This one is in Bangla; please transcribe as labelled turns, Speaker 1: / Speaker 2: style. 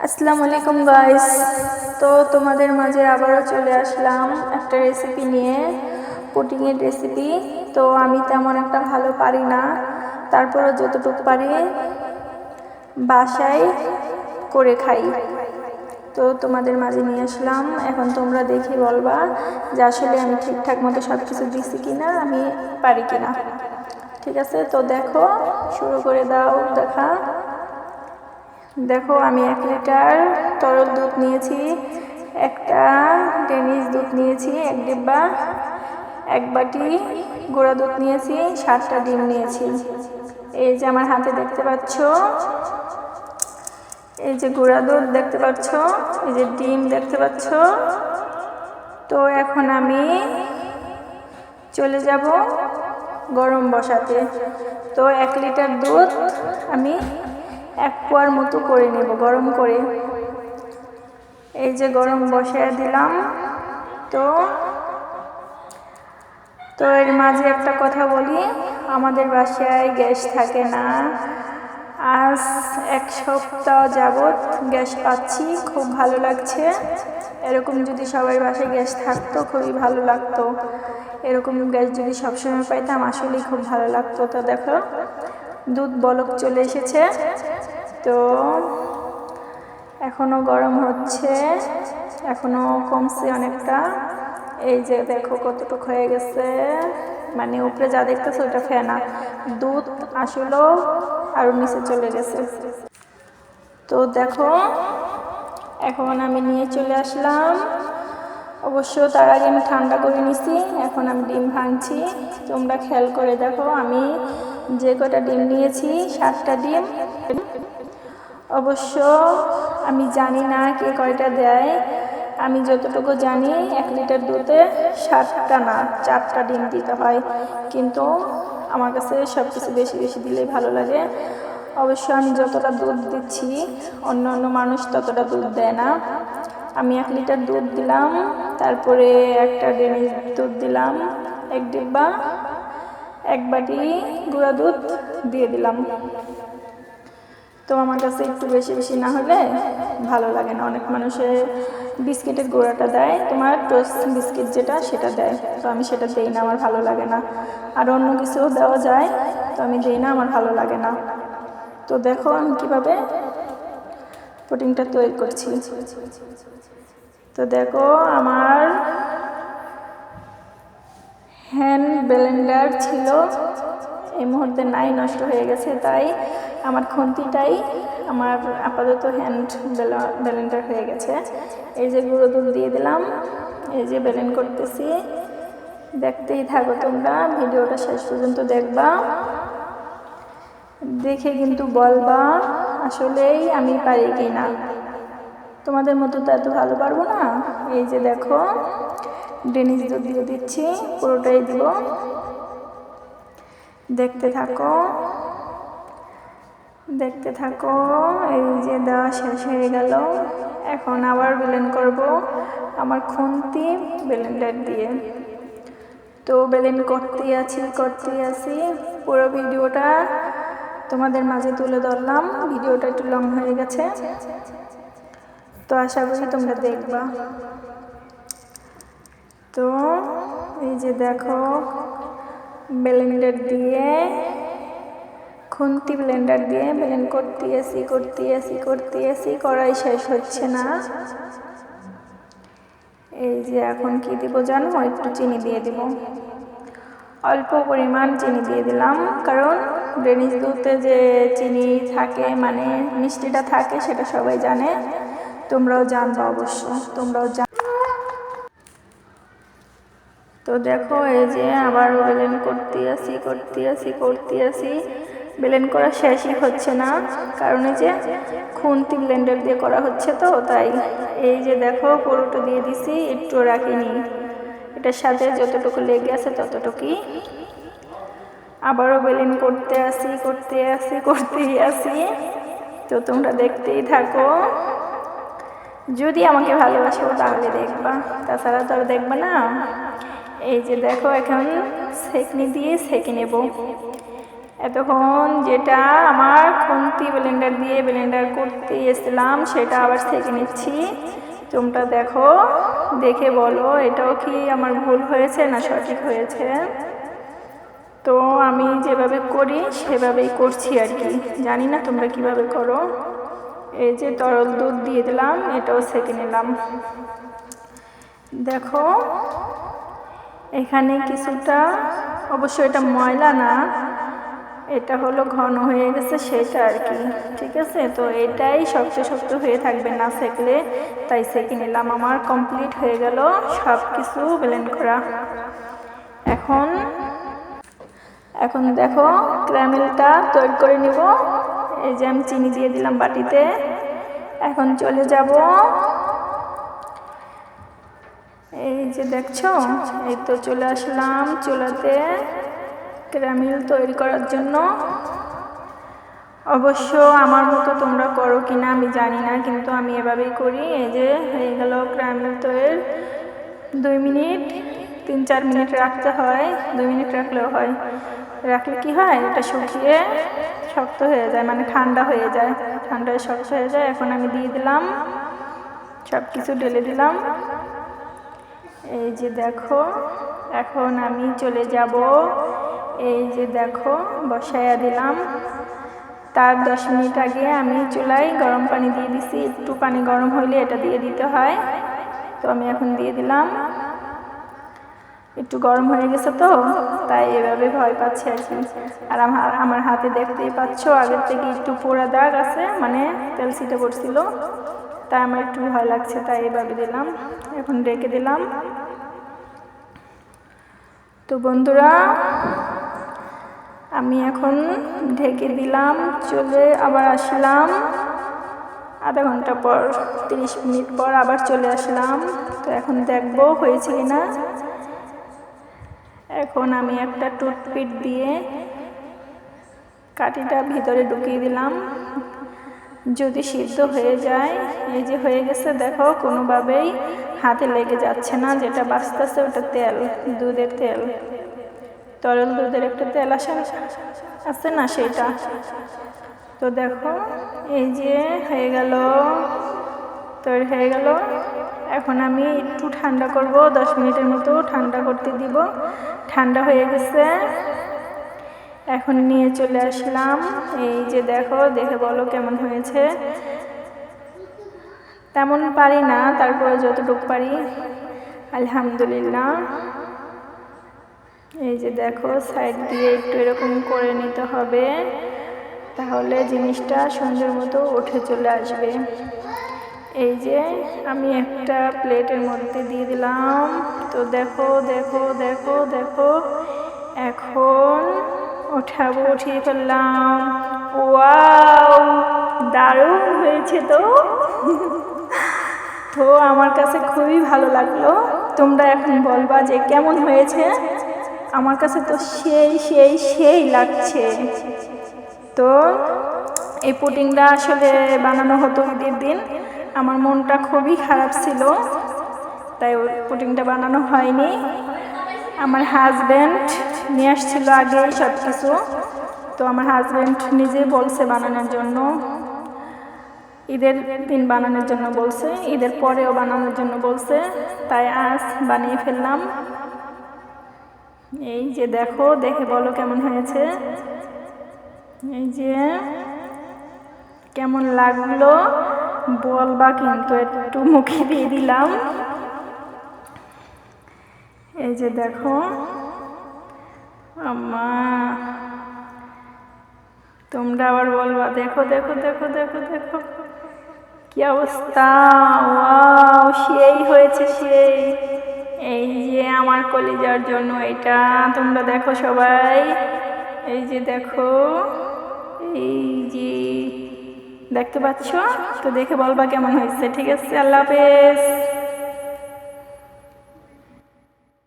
Speaker 1: আসসালামু আলাইকুম গাইস। তো তোমাদের মাঝে আবারও চলে আসলাম একটা রেসিপি নিয়ে, পুডিংয়ের রেসিপি। তো আমি তেমন একটা ভালো পারি না, তারপরও যতটুকু পারি বাসায় করে খাই। তো তোমাদের মাঝে নিয়ে আসলাম। এখন তোমরা দেখে বলবা যে আসলে আমি ঠিকঠাক মতো সব কিছু দিছি কিনা, আমি পারি কিনা। ঠিক আছে, তো দেখো, শুরু করে দাও দেখা। দেখো, আমি 1 লিটার তরল দুধ নিয়েছি, একটা ডেনিশ দুধ নিয়েছি 1 ডিব্বা, 1 বাটি গুঁড়া দুধ নিয়েছি, 7টা ডিম নিয়েছি। এই যে আমার হাতে দেখতে পাচ্ছ, এই যে গুঁড়া দুধ দেখতে পাচ্ছ, এই যে ডিম দেখতে পাচ্ছ। তো এখন আমি চলে যাব গরম বসাতে। তো 1 লিটার দুধ আমি 1 পোয়ার মতো করে নেব গরম করে। এই যে গরম বসায় দিলাম। তো এর মাঝে একটা কথা বলি, আমাদের বাসায় গ্যাস থাকে না। আজ 1 সপ্তাহ যাবৎ গ্যাস পাচ্ছি, খুব ভালো লাগছে। এরকম যদি সবার বাসায় গ্যাস থাকতো খুবই ভালো লাগতো। এরকম গ্যাস যদি সবসময় পাইতাম আসলেই খুব ভালো লাগতো। তো দেখো, দুধ বলক চলে এসেছে। তো এখনো গরম হচ্ছে, এখনো কমছে অনেকটা। এই যে দেখো কতটুকু হয়ে গেছে, মানে উপরে যা দেখতেছে ওটা ফেনা, দুধ আসলেও আরো নিচে চলে গেছে। তো দেখো, এখন আমি নিয়ে চলে আসলাম। অবশ্য তার আগে আমি ঠান্ডা করে নিছি। এখন আমি ডিম ভাঙছি, তোমরা খেয়াল করে দেখো। আমি যে কটা ডিম নিয়েছি 7টা ডিম। অবশ্য আমি জানি না কে কয়টা দেয়, আমি যতটুকু জানি 1 লিটার দুধে 7টা না 4টা ডিম দিতে হয়। কিন্তু আমার কাছে সব কিছু বেশি বেশি দিলেই ভালো লাগে। অবশ্য আমি যতটা দুধ দিচ্ছি অন্য অন্য মানুষ ততটা দুধ দেয় না। আমি 1 লিটার দুধ দিলাম, তারপরে একটা ডেনিশ দুধ দিলাম 1 ডিব্বা, 1 বাটি গুঁড়া দুধ দিয়ে দিলাম। তো আমার কাছে একটু বেশি বেশি না হলে ভালো লাগে না। অনেক মানুষের বিস্কিটের গুঁড়াটা দেয়, তোমার টোস্ট বিস্কিট যেটা সেটা দেয়, তো আমি সেটা দেই না, আমার ভালো লাগে না। আর অন্য কিছুও দেওয়া যায়, তো আমি দেই না, আমার ভালো লাগে না। তো দেখো আমি কিভাবে পুডিংটা তৈরি করছি। তো দেখো, আমার হ্যান্ড ব্লেন্ডার ছিল, এই মুহূর্তে নাই, নষ্ট হয়ে গেছে। তাই আমার খুন্তিটাই আমার আপাতত হ্যান্ড ব্লেন্ডার হয়ে গেছে। এই যে গুঁড়ো দুধ দিয়ে দিলাম, এই যে ব্লেন্ড করতেছি। দেখতেই থাকো তোমরা, ভিডিওটা শেষ পর্যন্ত দেখবা, দেখে কিন্তু বলবা আসলেই আমি পারি কি না। তোমাদের মতো তো এত ভালো পারবো না। এই যে দেখো, ডেনিশ দুধ দিয়ে দিচ্ছি, পুরোটাই দিব। দেখতে থাকো দেখতে থাকো। এই যে দেওয়া শেষ হয়ে গেল। এখন আবার ব্লেন্ড করব আমার খুন্তি ব্লেন্ডার দিয়ে। তো ব্লেন্ড করতেই আছি। পুরো ভিডিওটা তোমাদের মাঝে তুলে ধরলাম। ভিডিওটা একটু লং হয়ে গেছে, তো আশা করি তোমরা দেখবা। তো এই যে দেখো, ব্লেন্ডার দিয়ে, খুন্তি ব্লেন্ডার দিয়ে ব্লেন্ড করতে আসি, কড়াই শেষ হচ্ছে না। এই যে এখন কি দিব জানো, একটু চিনি দিয়ে দিব, অল্প পরিমাণ চিনি দিয়ে দিলাম। কারণ ডেনিশ দুধে যে চিনি থাকে, মানে মিষ্টিটা থাকে, সেটা সবাই জানে, তোমরাও জানবা, অবশ্য তোমরাও জান। তো দেখো, এই যে আবার ব্লেন্ড করতে আসি, ব্লেন্ড করা শেষই হচ্ছে না, কারণ এই যে খুন্তি ব্লেন্ডার দিয়ে করা হচ্ছে, তো তাই। এই যে দেখো, পুরোটা দিয়ে দিছি, একটু রাখিনি, এটার সাথে যতটুকু লেগে আছে ততটুকুই। আবারও ব্লেন্ড করতেই আসি। তো তোমরা দেখতেই থাকো, যদি আমাকে ভালোবাসো তাহলে দেখবা, তাছাড়া তো আর দেখবা না। এই যে দেখো, এখন সেকনি দিয়ে সেকে নেব। এতক্ষণ যেটা আমার খুন্তি ব্লেন্ডার দিয়ে ব্লেন্ডার করতে এসেছিলাম সেটা আবার ছেঁকে নিচ্ছি। তোমরা দেখো, দেখে বলো এটাও কি আমার ভুল হয়েছে না সঠিক হয়েছে। তো আমি যেভাবে করি সেভাবেই করছি আর কি, জানি না তোমরা কিভাবে করো। এই যে তরল দুধ দিয়ে দিলাম, এটাও ছেঁকে নিলাম। দেখো এখানে কিছুটা, অবশ্য এটা ময়লা না, এটা হলো ঘন হয়ে গেছে সেটা আর কি, ঠিক আছে। তো এটাই শক্ত শক্ত হয়ে থাকবে না সেঁকলে, তাই সেঁকে নিলাম। আমার কমপ্লিট হয়ে গেল সব কিছু ব্লেন্ড করা। এখন দেখো ক্যারামেলটা তৈরি করে নিব। এই যে আমি চিনি দিয়ে দিলাম বাটিতে। এখন চলে যাব, এই যে দেখছো, এই তো চলে আসলাম চুলাতে ক্যারামেল তৈরি করার জন্য। অবশ্য আমার মতো তোমরা করো কিনা আমি জানি না, কিন্তু আমি এভাবেই করি। এই যে হয়ে গেল ক্যারামেল তৈরি। 2 মিনিট 3-4 মিনিট রাখতে হয়, 2 মিনিট রাখলেও হয়। রাখলে কি হয়, এটা শুকিয়ে শক্ত হয়ে যায়, মানে ঠান্ডা হয়ে যায়, ঠান্ডায় শক্ত হয়ে যায়। এখন আমি দিয়ে দিলাম, সব কিছু ঢেলে দিলাম। এই যে দেখো, এখন আমি চলে যাব। এই যে দেখো বসাইয়া দিলাম। তার 10 মিনিট আগে আমি চুলায় গরম পানি দিয়ে দিছি। একটু পানি গরম হইলে এটা দিয়ে দিতে হয়। তো আমি এখন দিয়ে দিলাম। একটু গরম হয়ে গেছে তো তাই এভাবে ভয় পাচ্ছি আর কি। আর আমার হাতে দেখতেই পাচ্ছ আগের থেকে একটু পোড়া দাগ আছে, মানে তেল ছিটে পড়ছিল, তাই আমার একটু ভয় লাগছে, তাই এভাবে দিলাম। এখন রেখে দিলাম। তো বন্ধুরা আমি এখন ঢেকে দিলাম, চলে আবার আসলাম আধা ঘন্টা পর, 30 মিনিট পর আবার চলে আসলাম। তো এখন দেখবো হয়েছে কিনা। এখন আমি একটা টুথপিক দিয়ে কাঠিটা ভিতরে ঢুকিয়ে দিলাম, যদি সিদ্ধ হয়ে যায়। এই যে হয়ে গেছে দেখো, কোনোভাবেই হাতে লেগে যাচ্ছে না। যেটা বাঁচতেছে ওটা তেল, দুধের তেল, তরল দুধের একটা তেল আছে না সেটা। তো দেখো এই যে হয়ে গেল, তৈরি হয়ে গেল। এখন আমি একটু ঠান্ডা করব, 10 মিনিটের মতো ঠান্ডা করতে দিব। ঠান্ডা হয়ে গেছে, এখন নিয়ে চলে আসলাম। এই যে দেখো, দেখে বলো কেমন হয়েছে। তেমন পারি না, তারপরে যতটুকু পারি আলহামদুলিল্লাহ। এই যে দেখো সাইড দিয়ে একটু এরকম করে নিতে হবে, তাহলে জিনিসটা সুন্দর মতো উঠে চলে আসবে। এই যে আমি একটা প্লেটের মধ্যে দিয়ে দিলাম। তো দেখো দেখো দেখো দেখো, এখন ওঠাবো, উঠিয়ে ফেললাম। ওয়াও, দারুণ হয়েছে তো। তো আমার কাছে খুবই ভালো লাগলো। তোমরা এখন বলবা যে কেমন হয়েছে। আমার কাছে তো সেই সেই সেই লাগছে। তো এই পুডিংটা আসলে বানানো হতো ঈদের দিন, আমার মনটা খুবই খারাপ ছিল, তাই ওই পুডিংটা বানানো হয়নি। আমার হাজব্যান্ড নিয়ে আসছিল আগে সব কিছু, তো আমার হাজব্যান্ড নিজে বলছে বানানোর জন্য, ঈদের দিন বানানোর জন্য বলছে, ঈদের পরেও বানানোর জন্য বলছে, তাই আজ বানিয়ে ফেললাম। এই যে দেখো, দেখে বলো কেমন হয়েছে। এই যে কেমন লাগলো বলবা কিন্তু, একটু মুখে দিয়ে দিলাম। এই যে দেখো আম্মা, তোমরা আবার বলবা দেখো দেখো দেখো দেখো দেখো কি অবস্থা। ওয়াও, সেই হয়েছে সেই। এই যে আমার কলিজার জন্য এটা, তোমরা দেখো সবাই। এই যে দেখো, এই যে দেখতে পাচ্ছ। তো দেখে বলবা কেমন হয়েছে। ঠিক আছে, আল্লাহ হাফেজ।